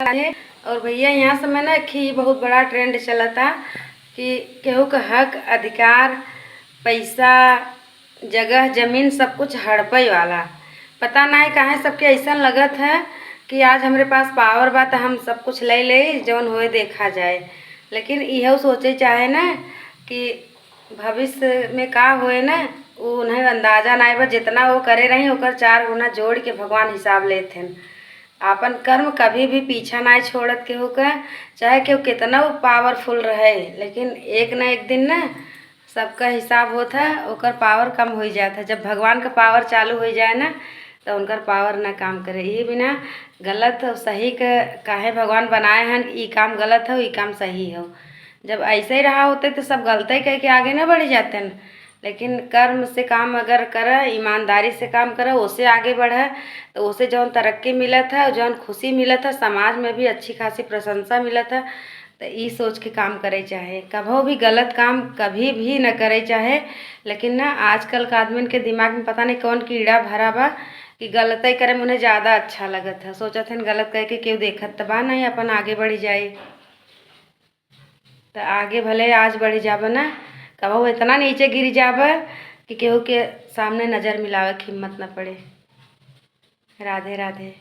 है। और भैया यहाँ समय ना कि बहुत बड़ा ट्रेंड चला था कि केहू का हक अधिकार पैसा जगह जमीन सब कुछ हड़पई वाला। पता नहीं काहे सबके ऐसा लगत है कि आज हमारे पास पावर बा तो हम सब कुछ ले ले जौन होए देखा जाए। लेकिन यह सोचे चाहे ना कि भविष्य में का होए ना वो उन्हें अंदाजा नहीं बा। जितना वो करे रही ओकर 4 गुना जोड़ के भगवान हिसाब लेते हैं। आपन कर्म कभी भी पीछा नहीं छोड़त केहू का, चाहे केहू कितना वो पावरफुल रहे, लेकिन एक ना एक दिन ना सबका हिसाब होता है, ओकर पावर कम हो जाता है। जब भगवान का पावर चालू हो जाए ना तो उनका पावर ना काम करे। ये बिना गलत और सही का काहे भगवान बनाए हैं, ये काम गलत हो ये काम सही हो। जब ऐसे ही रहा होते तो सब गलती कह के आगे ना बढ़ जाते हैं। लेकिन कर्म से काम अगर करे, ईमानदारी से काम करे, उससे आगे बढ़े तो उसे जौन तरक्की मिलत है, जौन खुशी मिलत है, समाज में भी अच्छी खासी प्रशंसा मिलत है। तो ये सोच के काम करे चाहे, कभी भी गलत काम कभी भी न करे चाहे। लेकिन ना आजकल का आदमी के दिमाग में पता नहीं कौन कीड़ा भरा बा कि गलती करे में उन्हें ज़्यादा अच्छा लगत है। सोचत है गलत करके केहू देखत तो बा नहीं, अपन आगे बढ़ी जाए तो आगे भले आज बढ़ी जाबा ना, कबो इतना नीचे गिर जाबा कि केहू के सामने नज़र मिलावे की हिम्मत न पड़े। राधे राधे।